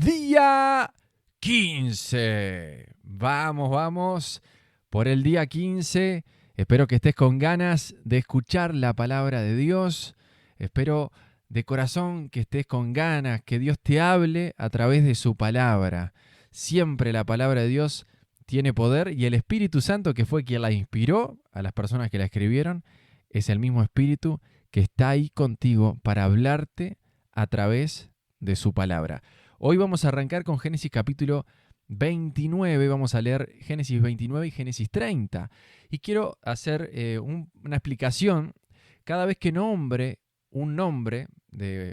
Día 15. Vamos por el día 15. Espero que estés con ganas de escuchar la palabra de Dios. Espero de corazón que estés con ganas, que Dios te hable a través de su palabra. Siempre la palabra de Dios tiene poder y el Espíritu Santo, que fue quien la inspiró a las personas que la escribieron, es el mismo Espíritu que está ahí contigo para hablarte a través de su palabra. Hoy vamos a arrancar con Génesis capítulo 29, vamos a leer Génesis 29 y Génesis 30. Y quiero hacer una explicación. Cada vez que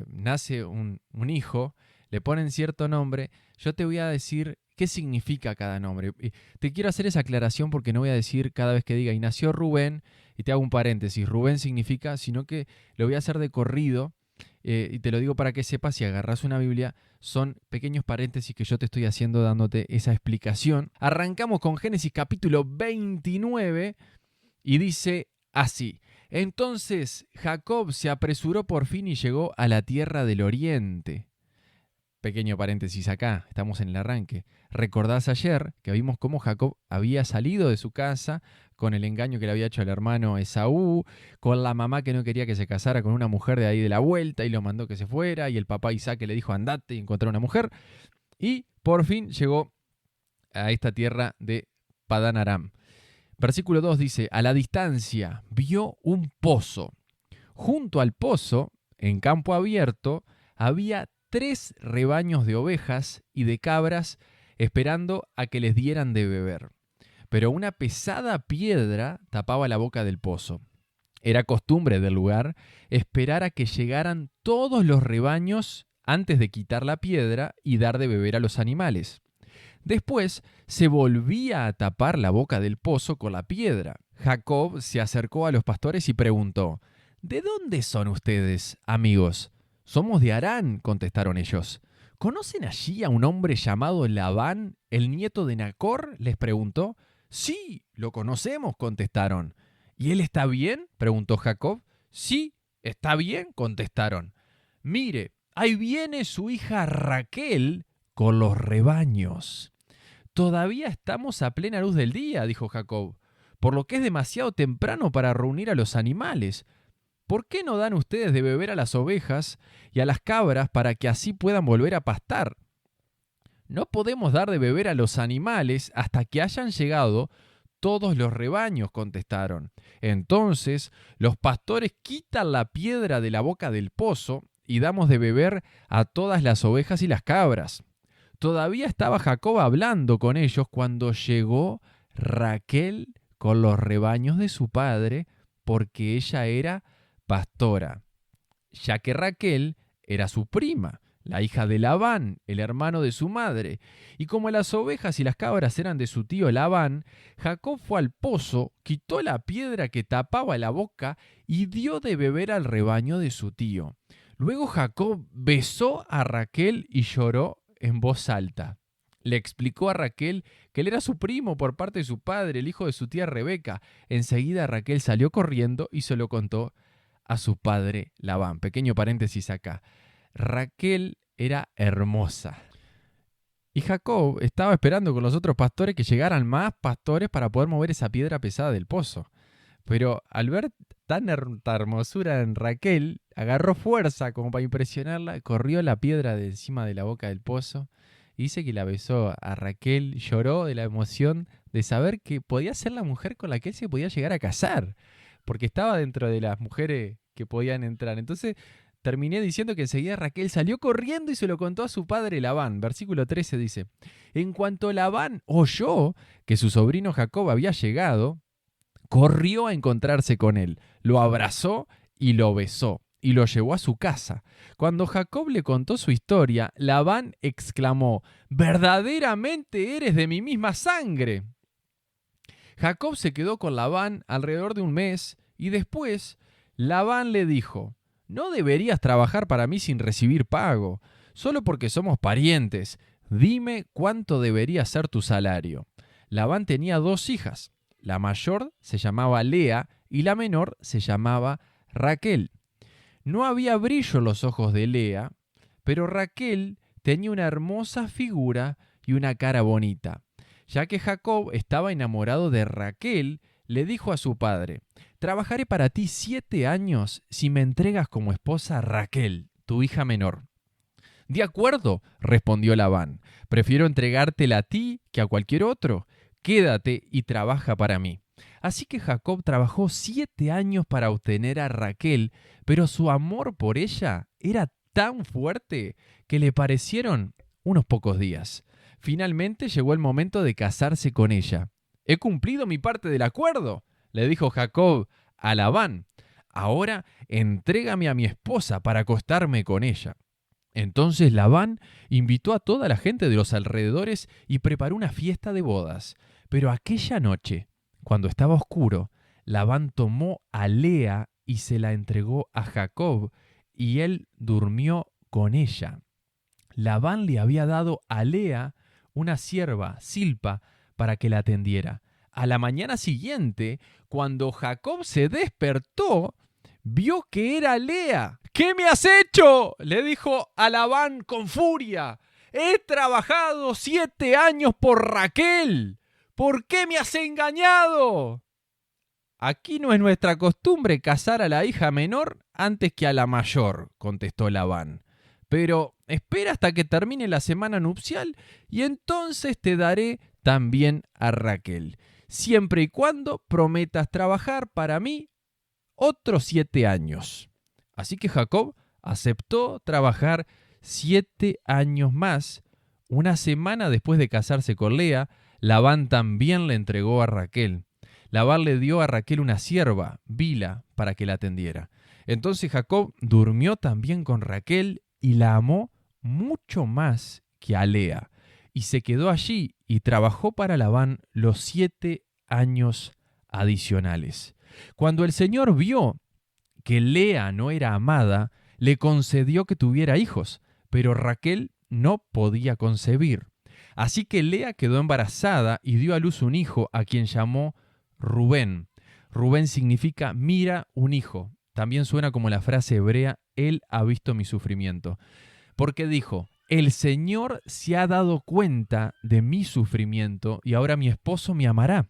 nace un hijo, le ponen cierto nombre, yo te voy a decir qué significa cada nombre. Y te quiero hacer esa aclaración porque no voy a decir cada vez que diga, y nació Rubén, y te hago un paréntesis, Rubén significa, sino que lo voy a hacer de corrido. Y te lo digo para que sepas, si agarras una Biblia, son pequeños paréntesis que yo te estoy haciendo dándote esa explicación. Arrancamos con Génesis capítulo 29 y dice así: Entonces Jacob se apresuró por fin y llegó a la tierra del oriente. Pequeño paréntesis acá, estamos en el arranque. Recordás ayer que vimos cómo Jacob había salido de su casa con el engaño que le había hecho al hermano Esaú, con la mamá que no quería que se casara con una mujer de ahí de la vuelta y lo mandó que se fuera, y el papá Isaac que le dijo andate y encontró una mujer, y por fin llegó a esta tierra de Padán Aram. Versículo 2 dice, a la distancia vio un pozo. Junto al pozo, en campo abierto, había 3 rebaños de ovejas y de cabras esperando a que les dieran de beber. Pero una pesada piedra tapaba la boca del pozo. Era costumbre del lugar esperar a que llegaran todos los rebaños antes de quitar la piedra y dar de beber a los animales. Después se volvía a tapar la boca del pozo con la piedra. Jacob se acercó a los pastores y preguntó, ¿de dónde son ustedes, amigos? Somos de Harán, contestaron ellos. ¿Conocen allí a un hombre llamado Labán, el nieto de Nacor? Les preguntó. Sí, lo conocemos, contestaron. ¿Y él está bien? Preguntó Jacob. Sí, está bien, contestaron. Mire, ahí viene su hija Raquel con los rebaños. Todavía estamos a plena luz del día, dijo Jacob, por lo que es demasiado temprano para reunir a los animales. ¿Por qué no dan ustedes de beber a las ovejas y a las cabras para que así puedan volver a pastar? No podemos dar de beber a los animales hasta que hayan llegado todos los rebaños, contestaron. Entonces los pastores quitan la piedra de la boca del pozo y damos de beber a todas las ovejas y las cabras. Todavía estaba Jacob hablando con ellos cuando llegó Raquel con los rebaños de su padre, porque ella era pastora, ya que Raquel era su prima, la hija de Labán, el hermano de su madre. Y como las ovejas y las cabras eran de su tío Labán, Jacob fue al pozo, quitó la piedra que tapaba la boca y dio de beber al rebaño de su tío. Luego Jacob besó a Raquel y lloró en voz alta. Le explicó a Raquel que él era su primo por parte de su padre, el hijo de su tía Rebeca. Enseguida Raquel salió corriendo y se lo contó a su padre Labán. Pequeño paréntesis acá. Raquel era hermosa. Y Jacob estaba esperando con los otros pastores que llegaran más pastores para poder mover esa piedra pesada del pozo. Pero al ver tanta hermosura en Raquel, agarró fuerza como para impresionarla, corrió la piedra de encima de la boca del pozo, y dice que la besó a Raquel, lloró de la emoción de saber que podía ser la mujer con la que él se podía llegar a casar, porque estaba dentro de las mujeres que podían entrar. Entonces terminé diciendo que enseguida Raquel salió corriendo y se lo contó a su padre Labán. Versículo 13 dice, en cuanto Labán oyó que su sobrino Jacob había llegado, corrió a encontrarse con él, lo abrazó y lo besó, y lo llevó a su casa. Cuando Jacob le contó su historia, Labán exclamó, «¡Verdaderamente eres de mi misma sangre!». Jacob se quedó con Labán alrededor de un mes, y después Labán le dijo, «No deberías trabajar para mí sin recibir pago, solo porque somos parientes. Dime cuánto debería ser tu salario». Labán tenía 2 hijas. La mayor se llamaba Lea y la menor se llamaba Raquel. No había brillo en los ojos de Lea, pero Raquel tenía una hermosa figura y una cara bonita. Ya que Jacob estaba enamorado de Raquel, le dijo a su padre: «Trabajaré para ti 7 años si me entregas como esposa a Raquel, tu hija menor». «De acuerdo», respondió Labán, «prefiero entregártela a ti que a cualquier otro. Quédate y trabaja para mí». Así que Jacob trabajó 7 años para obtener a Raquel, pero su amor por ella era tan fuerte que le parecieron unos pocos días. Finalmente llegó el momento de casarse con ella. «He cumplido mi parte del acuerdo», le dijo Jacob a Labán. «Ahora entrégame a mi esposa para acostarme con ella». Entonces Labán invitó a toda la gente de los alrededores y preparó una fiesta de bodas. Pero aquella noche, cuando estaba oscuro, Labán tomó a Lea y se la entregó a Jacob, y él durmió con ella. Labán le había dado a Lea una sierva, Silpa, para que la atendiera. A la mañana siguiente, cuando Jacob se despertó, vio que era Lea. «¿Qué me has hecho?», le dijo a Labán con furia. «He trabajado 7 años por Raquel. ¿Por qué me has engañado?». «Aquí no es nuestra costumbre casar a la hija menor antes que a la mayor», contestó Labán. «Pero espera hasta que termine la semana nupcial y entonces te daré también a Raquel, siempre y cuando prometas trabajar para mí otros 7 años». Así que Jacob aceptó trabajar 7 años más. Una semana después de casarse con Lea, Labán también le entregó a Raquel. Labán le dio a Raquel una sierva, Bila, para que la atendiera. Entonces Jacob durmió también con Raquel y la amó mucho más que a Lea. Y se quedó allí y trabajó para Labán los 7 años adicionales. Cuando el Señor vio que Lea no era amada, le concedió que tuviera hijos, pero Raquel no podía concebir. Así que Lea quedó embarazada y dio a luz un hijo a quien llamó Rubén. Rubén significa mira un hijo. También suena como la frase hebrea, él ha visto mi sufrimiento. Porque dijo, el Señor se ha dado cuenta de mi sufrimiento y ahora mi esposo me amará.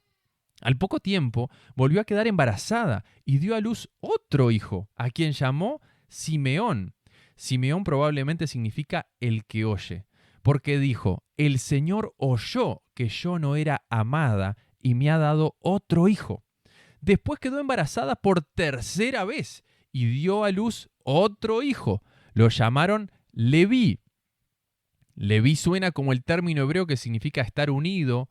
Al poco tiempo volvió a quedar embarazada y dio a luz otro hijo, a quien llamó Simeón. Simeón probablemente significa el que oye, porque dijo, el Señor oyó que yo no era amada y me ha dado otro hijo. Después quedó embarazada por tercera vez y dio a luz otro hijo. Lo llamaron Leví. Leví suena como el término hebreo que significa estar unido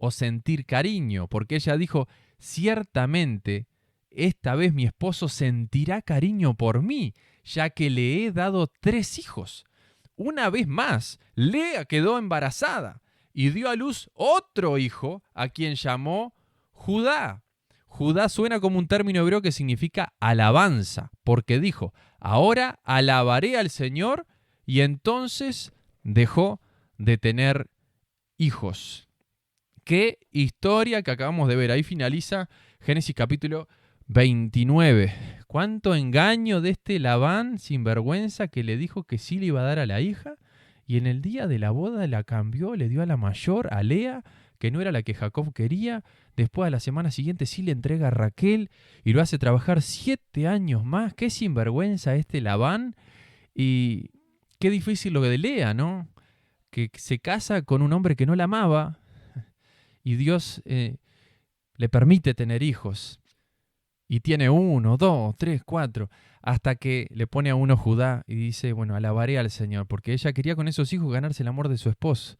o sentir cariño, porque ella dijo, ciertamente, esta vez mi esposo sentirá cariño por mí, ya que le he dado 3 hijos. Una vez más, Lea quedó embarazada y dio a luz otro hijo, a quien llamó Judá. Judá suena como un término hebreo que significa alabanza, porque dijo, ahora alabaré al Señor, y entonces dejó de tener hijos. Qué historia que acabamos de ver. Ahí finaliza Génesis capítulo 29. Cuánto engaño de este Labán sinvergüenza que le dijo que sí le iba a dar a la hija y en el día de la boda la cambió, le dio a la mayor, a Lea, que no era la que Jacob quería. Después a la semana siguiente sí le entrega a Raquel y lo hace trabajar 7 años más. Qué sinvergüenza este Labán. Y qué difícil lo de Lea, ¿no? Que se casa con un hombre que no la amaba. Y Dios le permite tener hijos. Y tiene 1, 2, 3, 4, hasta que le pone a uno Judá y dice, bueno, alabaré al Señor, porque ella quería con esos hijos ganarse el amor de su esposo.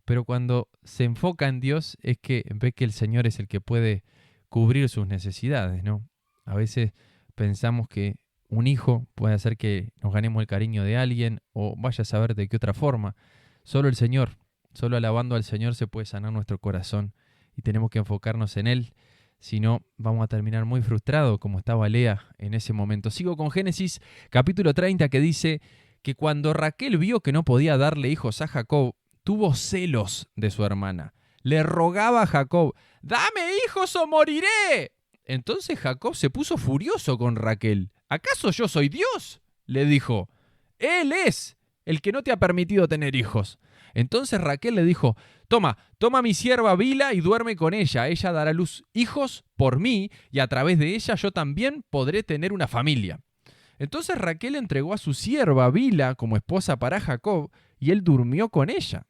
Pero cuando se enfoca en Dios es que ve que el Señor es el que puede cubrir sus necesidades, ¿no? A veces pensamos que un hijo puede hacer que nos ganemos el cariño de alguien o vaya a saber de qué otra forma. Solo el Señor. Solo alabando al Señor se puede sanar nuestro corazón y tenemos que enfocarnos en Él, si no vamos a terminar muy frustrados como estaba Lea en ese momento. Sigo con Génesis capítulo 30 que dice que cuando Raquel vio que no podía darle hijos a Jacob, tuvo celos de su hermana. Le rogaba a Jacob, ¡dame hijos o moriré! Entonces Jacob se puso furioso con Raquel. ¿Acaso yo soy Dios?, le dijo. Él es el que no te ha permitido tener hijos. Entonces Raquel le dijo, toma mi sierva Bila y duerme con ella. Ella dará a luz hijos por mí y a través de ella yo también podré tener una familia. Entonces Raquel entregó a su sierva Bila como esposa para Jacob y él durmió con ella.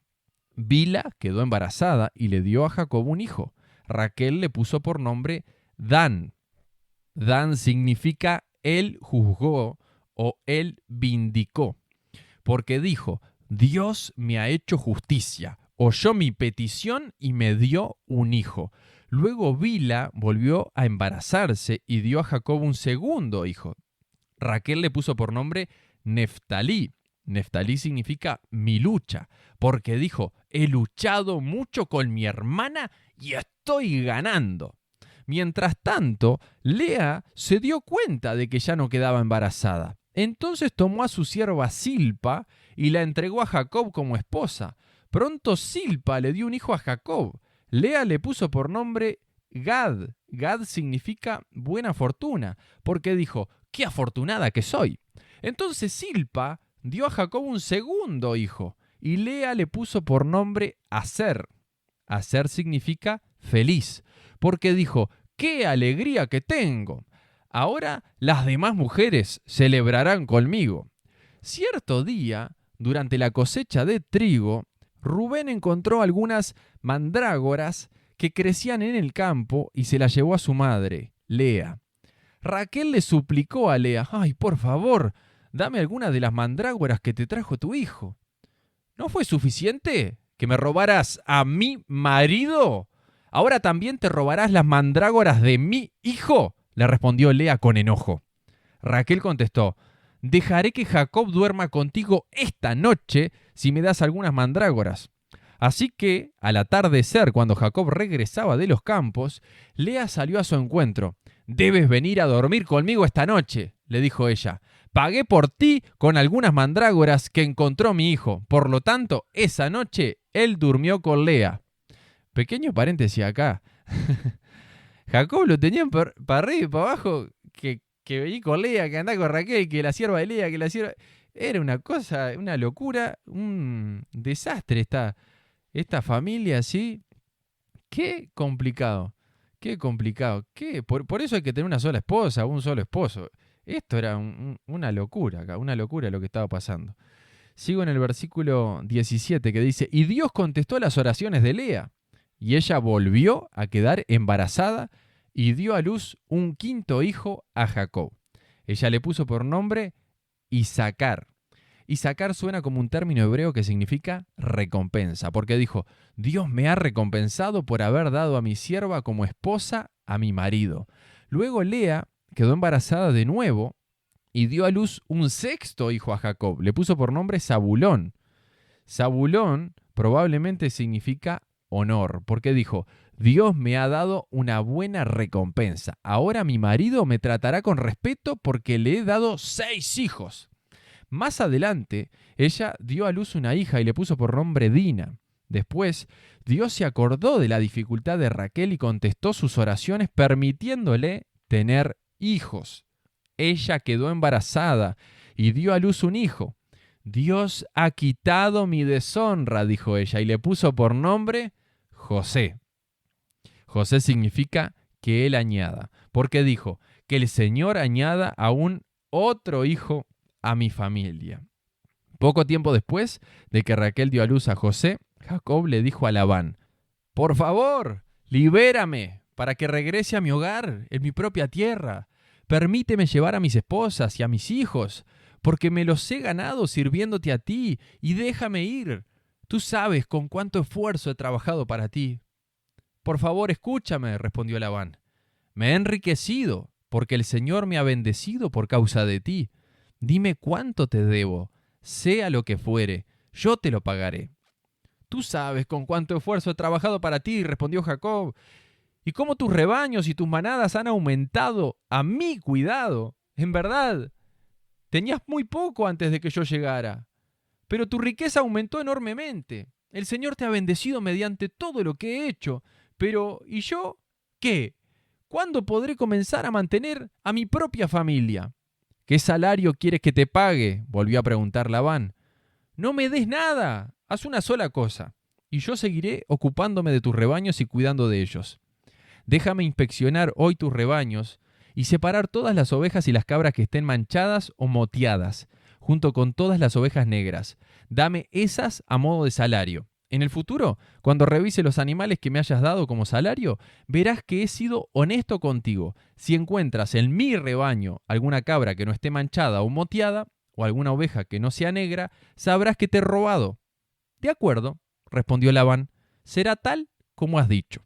Bila quedó embarazada y le dio a Jacob un hijo. Raquel le puso por nombre Dan. Dan significa él juzgó o él vindicó, porque dijo, Dios me ha hecho justicia, oyó mi petición y me dio un hijo. Luego Bila volvió a embarazarse y dio a Jacob un segundo hijo. Raquel le puso por nombre Neftalí. Neftalí significa mi lucha, porque dijo, he luchado mucho con mi hermana y estoy ganando. Mientras tanto, Lea se dio cuenta de que ya no quedaba embarazada. Entonces tomó a su sierva Silpa y la entregó a Jacob como esposa. Pronto Silpa le dio un hijo a Jacob. Lea le puso por nombre Gad. Gad significa buena fortuna, porque dijo, ¡qué afortunada que soy! Entonces Silpa dio a Jacob un segundo hijo y Lea le puso por nombre Aser. Aser significa feliz, porque dijo, ¡qué alegría que tengo! Ahora las demás mujeres celebrarán conmigo. Cierto día, durante la cosecha de trigo, Rubén encontró algunas mandrágoras que crecían en el campo y se las llevó a su madre, Lea. Raquel le suplicó a Lea, ¡ay, por favor, dame alguna de las mandrágoras que te trajo tu hijo! ¿No fue suficiente que me robaras a mi marido? ¿Ahora también te robarás las mandrágoras de mi hijo?, le respondió Lea con enojo. Raquel contestó, dejaré que Jacob duerma contigo esta noche si me das algunas mandrágoras. Así que, al atardecer, cuando Jacob regresaba de los campos, Lea salió a su encuentro. Debes venir a dormir conmigo esta noche, le dijo ella. Pagué por ti con algunas mandrágoras que encontró mi hijo. Por lo tanto, esa noche él durmió con Lea. Pequeño paréntesis acá. Jacob lo tenían para arriba y para abajo, que venía con Lea, que andaba con Raquel, que la sierva de Lea, que la sierva... Era una cosa, una locura, un desastre esta familia así. Qué complicado, qué complicado. Por eso hay que tener una sola esposa, un solo esposo. Esto era una locura acá, una locura lo que estaba pasando. Sigo en el versículo 17 que dice, y Dios contestó las oraciones de Lea. Y ella volvió a quedar embarazada y dio a luz un quinto hijo a Jacob. Ella le puso por nombre Isacar. Isacar suena como un término hebreo que significa recompensa, porque dijo, Dios me ha recompensado por haber dado a mi sierva como esposa a mi marido. Luego Lea quedó embarazada de nuevo y dio a luz un sexto hijo a Jacob. Le puso por nombre Zabulón. Zabulón probablemente significa honor, porque dijo, Dios me ha dado una buena recompensa. Ahora mi marido me tratará con respeto porque le he dado 6 hijos. Más adelante, ella dio a luz una hija y le puso por nombre Dina. Después, Dios se acordó de la dificultad de Raquel y contestó sus oraciones permitiéndole tener hijos. Ella quedó embarazada y dio a luz un hijo. Dios ha quitado mi deshonra, dijo ella, y le puso por nombre José. José significa que él añada, porque dijo, que el Señor añada aún otro hijo a mi familia. Poco tiempo después de que Raquel dio a luz a José, Jacob le dijo a Labán, por favor, libérame para que regrese a mi hogar, en mi propia tierra. Permíteme llevar a mis esposas y a mis hijos, porque me los he ganado sirviéndote a ti, y déjame ir. Tú sabes con cuánto esfuerzo he trabajado para ti. Por favor, escúchame, respondió Labán. Me he enriquecido, porque el Señor me ha bendecido por causa de ti. Dime cuánto te debo, sea lo que fuere, yo te lo pagaré. Tú sabes con cuánto esfuerzo he trabajado para ti, respondió Jacob, y cómo tus rebaños y tus manadas han aumentado a mi cuidado. En verdad, tenías muy poco antes de que yo llegara, pero tu riqueza aumentó enormemente. El Señor te ha bendecido mediante todo lo que he hecho. Pero, ¿y yo? ¿Qué? ¿Cuándo podré comenzar a mantener a mi propia familia? ¿Qué salario quieres que te pague?, volvió a preguntar Labán. no me des nada, haz una sola cosa, y yo seguiré ocupándome de tus rebaños y cuidando de ellos. Déjame inspeccionar hoy tus rebaños y separar todas las ovejas y las cabras que estén manchadas o moteadas, junto con todas las ovejas negras. Dame esas a modo de salario. En el futuro, cuando revise los animales que me hayas dado como salario, verás que he sido honesto contigo. Si encuentras en mi rebaño alguna cabra que no esté manchada o moteada, o alguna oveja que no sea negra, sabrás que te he robado. De acuerdo, respondió Labán, será tal como has dicho.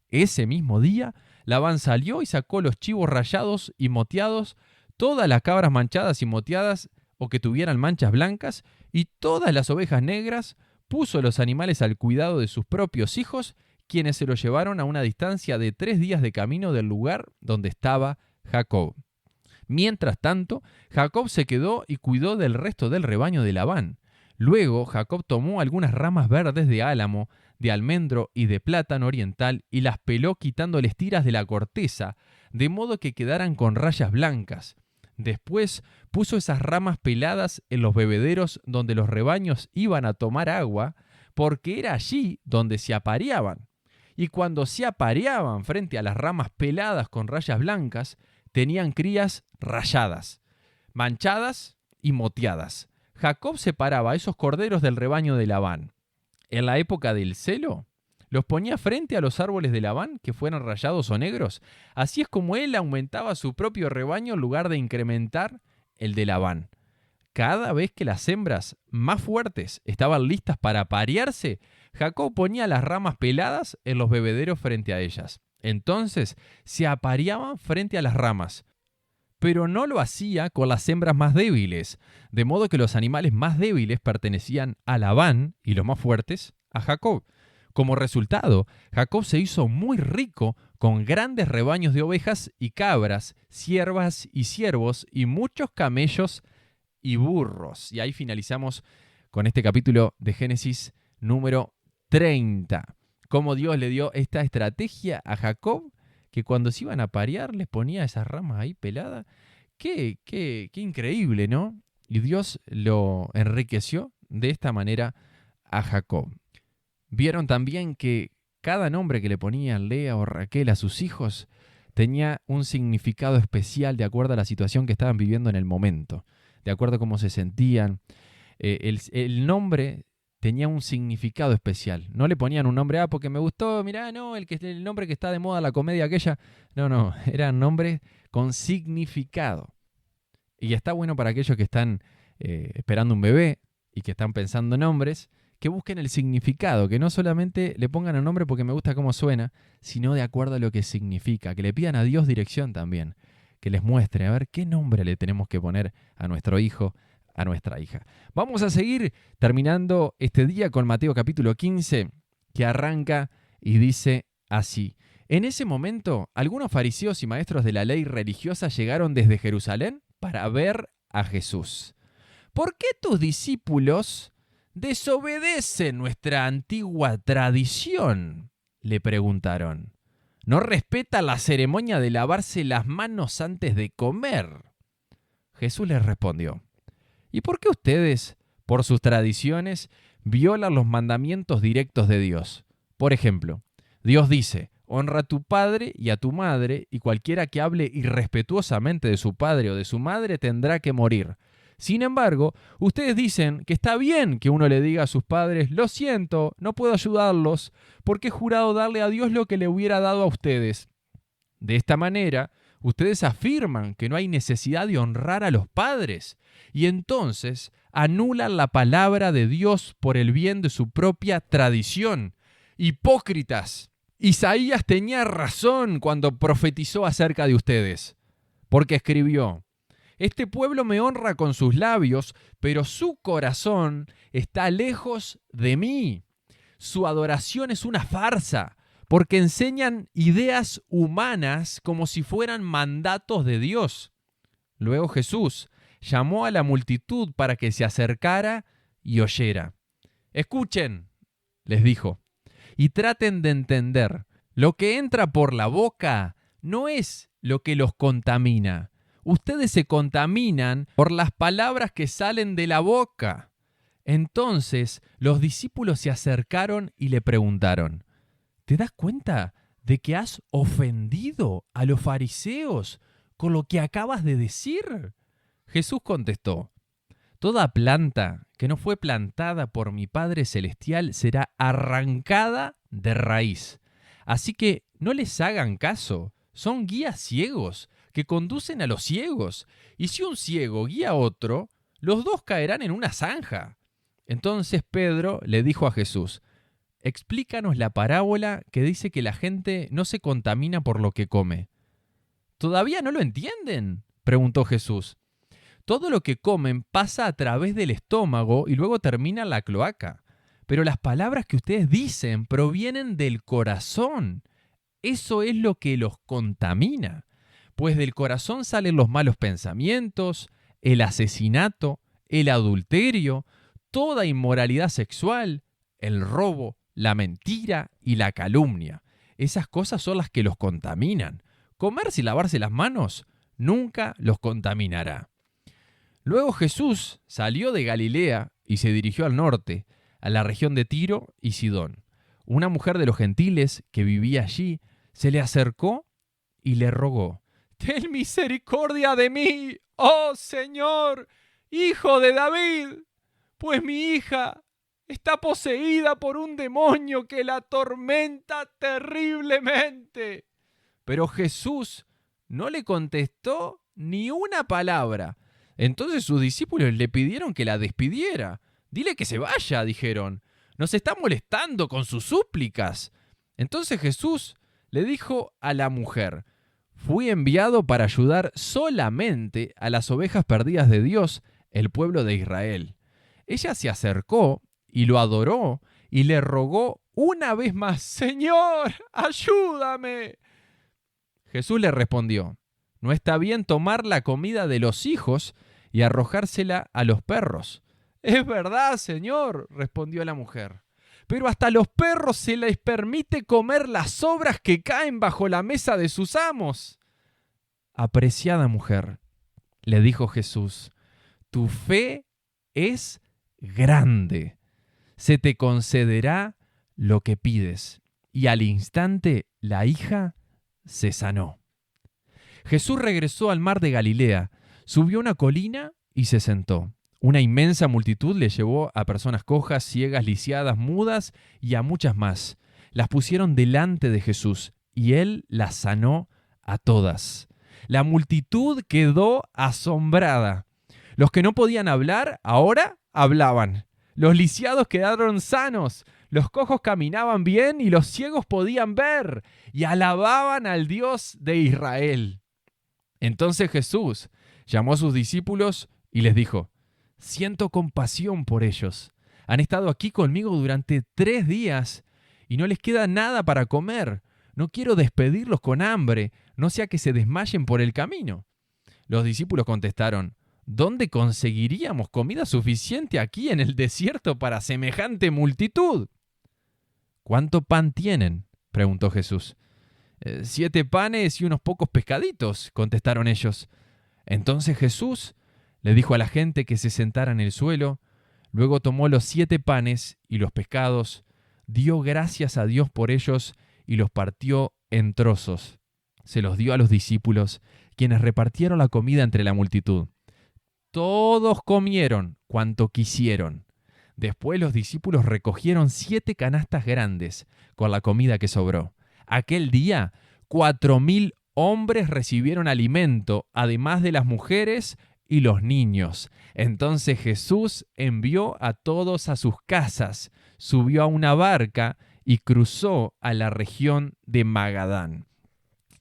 Ese mismo día, Labán salió y sacó los chivos rayados y moteados, todas las cabras manchadas y moteadas o que tuvieran manchas blancas, y todas las ovejas negras, puso los animales al cuidado de sus propios hijos, quienes se los llevaron a una distancia de 3 días de camino del lugar donde estaba Jacob. Mientras tanto, Jacob se quedó y cuidó del resto del rebaño de Labán. Luego, Jacob tomó algunas ramas verdes de álamo, de almendro y de plátano oriental y las peló quitándoles tiras de la corteza, de modo que quedaran con rayas blancas. Después puso esas ramas peladas en los bebederos donde los rebaños iban a tomar agua, porque era allí donde se apareaban. Y cuando se apareaban frente a las ramas peladas con rayas blancas, tenían crías rayadas, manchadas y moteadas. Jacob separaba a esos corderos del rebaño de Labán. En la época del celo, los ponía frente a los árboles de Labán que fueran rayados o negros. Así es como él aumentaba su propio rebaño en lugar de incrementar el de Labán. Cada vez que las hembras más fuertes estaban listas para aparearse, Jacob ponía las ramas peladas en los bebederos frente a ellas. Entonces se apareaban frente a las ramas, pero no lo hacía con las hembras más débiles, de modo que los animales más débiles pertenecían a Labán y los más fuertes a Jacob. Como resultado, Jacob se hizo muy rico con grandes rebaños de ovejas y cabras, ciervas y ciervos y muchos camellos y burros. Y ahí finalizamos con este capítulo de Génesis número 30. Cómo Dios le dio esta estrategia a Jacob, que cuando se iban a parear les ponía esas ramas ahí peladas. Qué increíble, ¿no? Y Dios lo enriqueció de esta manera a Jacob. Vieron también que cada nombre que le ponían Lea o Raquel a sus hijos tenía un significado especial de acuerdo a la situación que estaban viviendo en el momento, de acuerdo a cómo se sentían. El nombre tenía un significado especial. No le ponían un nombre, porque me gustó, mirá, no, el nombre que está de moda, la comedia aquella. No, eran nombres con significado. Y está bueno para aquellos que están esperando un bebé y que están pensando en nombres, que busquen el significado, que no solamente le pongan el nombre porque me gusta cómo suena, sino de acuerdo a lo que significa, que le pidan a Dios dirección también, que les muestre a ver qué nombre le tenemos que poner a nuestro hijo, a nuestra hija. Vamos a seguir terminando este día con Mateo capítulo 15, que arranca y dice así. En ese momento, algunos fariseos y maestros de la ley religiosa llegaron desde Jerusalén para ver a Jesús. ¿Por qué tus discípulos desobedecen nuestra antigua tradición?, le preguntaron. ¿No respeta la ceremonia de lavarse las manos antes de comer? Jesús les respondió. ¿Y por qué ustedes, por sus tradiciones, violan los mandamientos directos de Dios? Por ejemplo, Dios dice, honra a tu padre y a tu madre, y cualquiera que hable irrespetuosamente de su padre o de su madre tendrá que morir. Sin embargo, ustedes dicen que está bien que uno le diga a sus padres, lo siento, no puedo ayudarlos, porque he jurado darle a Dios lo que le hubiera dado a ustedes. De esta manera, ustedes afirman que no hay necesidad de honrar a los padres, y entonces anulan la palabra de Dios por el bien de su propia tradición. ¡Hipócritas! Isaías tenía razón cuando profetizó acerca de ustedes, porque escribió, este pueblo me honra con sus labios, pero su corazón está lejos de mí. Su adoración es una farsa, porque enseñan ideas humanas como si fueran mandatos de Dios. Luego Jesús llamó a la multitud para que se acercara y oyera. Escuchen, les dijo, y traten de entender. Lo que entra por la boca no es lo que los contamina. Ustedes se contaminan por las palabras que salen de la boca. Entonces los discípulos se acercaron y le preguntaron, ¿te das cuenta de que has ofendido a los fariseos con lo que acabas de decir? Jesús contestó, toda planta que no fue plantada por mi Padre Celestial será arrancada de raíz. Así que no les hagan caso, son guías ciegos que conducen a los ciegos, y si un ciego guía a otro, los dos caerán en una zanja. Entonces Pedro le dijo a Jesús, explícanos la parábola que dice que la gente no se contamina por lo que come. ¿Todavía no lo entienden?, preguntó Jesús. Todo lo que comen pasa a través del estómago y luego termina en la cloaca. Pero las palabras que ustedes dicen provienen del corazón. Eso es lo que los contamina. Pues del corazón salen los malos pensamientos, el asesinato, el adulterio, toda inmoralidad sexual, el robo, la mentira y la calumnia. Esas cosas son las que los contaminan. Comerse y lavarse las manos nunca los contaminará. Luego Jesús salió de Galilea y se dirigió al norte, a la región de Tiro y Sidón. Una mujer de los gentiles que vivía allí se le acercó y le rogó, «Ten misericordia de mí, oh Señor, Hijo de David, pues mi hija está poseída por un demonio que la atormenta terriblemente». Pero Jesús no le contestó ni una palabra. Entonces sus discípulos le pidieron que la despidiera. «Dile que se vaya», dijeron. «Nos está molestando con sus súplicas». Entonces Jesús le dijo a la mujer, «Fui enviado para ayudar solamente a las ovejas perdidas de Dios, el pueblo de Israel». Ella se acercó y lo adoró y le rogó una vez más, «Señor, ayúdame». Jesús le respondió, «No está bien tomar la comida de los hijos y arrojársela a los perros». «Es verdad, Señor», respondió la mujer, «pero hasta a los perros se les permite comer las sobras que caen bajo la mesa de sus amos». «Apreciada mujer», le dijo Jesús, «tu fe es grande. Se te concederá lo que pides». Y al instante la hija se sanó. Jesús regresó al mar de Galilea, subió a una colina y se sentó. Una inmensa multitud le llevó a personas cojas, ciegas, lisiadas, mudas y a muchas más. Las pusieron delante de Jesús y él las sanó a todas. La multitud quedó asombrada. Los que no podían hablar ahora hablaban. Los lisiados quedaron sanos. Los cojos caminaban bien y los ciegos podían ver y alababan al Dios de Israel. Entonces Jesús llamó a sus discípulos y les dijo, «Siento compasión por ellos. Han estado aquí conmigo durante 3 días y no les queda nada para comer. No quiero despedirlos con hambre, no sea que se desmayen por el camino». Los discípulos contestaron, «¿Dónde conseguiríamos comida suficiente aquí en el desierto para semejante multitud?» «¿Cuánto pan tienen?», preguntó Jesús. 7 panes y unos pocos pescaditos», contestaron ellos. Entonces Jesús le dijo a la gente que se sentara en el suelo, luego tomó los 7 panes y los pescados, dio gracias a Dios por ellos y los partió en trozos. Se los dio a los discípulos, quienes repartieron la comida entre la multitud. Todos comieron cuanto quisieron. Después los discípulos recogieron 7 canastas grandes con la comida que sobró. Aquel día, 4,000 hombres recibieron alimento, además de las mujeres y los niños. Entonces Jesús envió a todos a sus casas, subió a una barca y cruzó a la región de Magadán.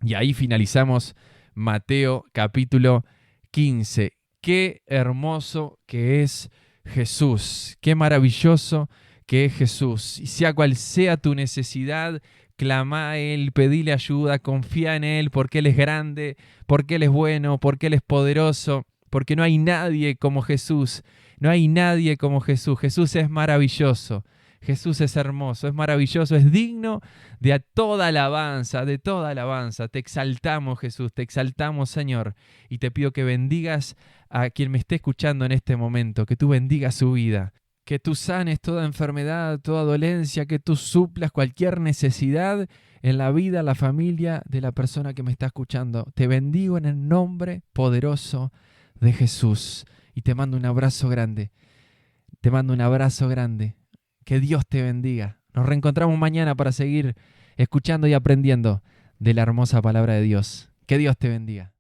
Y ahí finalizamos Mateo capítulo 15. Qué hermoso que es Jesús, qué maravilloso que es Jesús. Y sea cual sea tu necesidad, clama a Él, pedile ayuda, confía en Él, porque Él es grande, porque Él es bueno, porque Él es poderoso, porque no hay nadie como Jesús. No hay nadie como Jesús. Jesús es maravilloso. Jesús es hermoso, es maravilloso, es digno de toda alabanza, de toda alabanza. Te exaltamos, Jesús, te exaltamos, Señor. Y te pido que bendigas a quien me esté escuchando en este momento, que tú bendigas su vida, que tú sanes toda enfermedad, toda dolencia, que tú suplas cualquier necesidad en la vida, la familia de la persona que me está escuchando. Te bendigo en el nombre poderoso de Jesús y te mando un abrazo grande. Te mando un abrazo grande. Que Dios te bendiga. Nos reencontramos mañana para seguir escuchando y aprendiendo de la hermosa palabra de Dios. Que Dios te bendiga.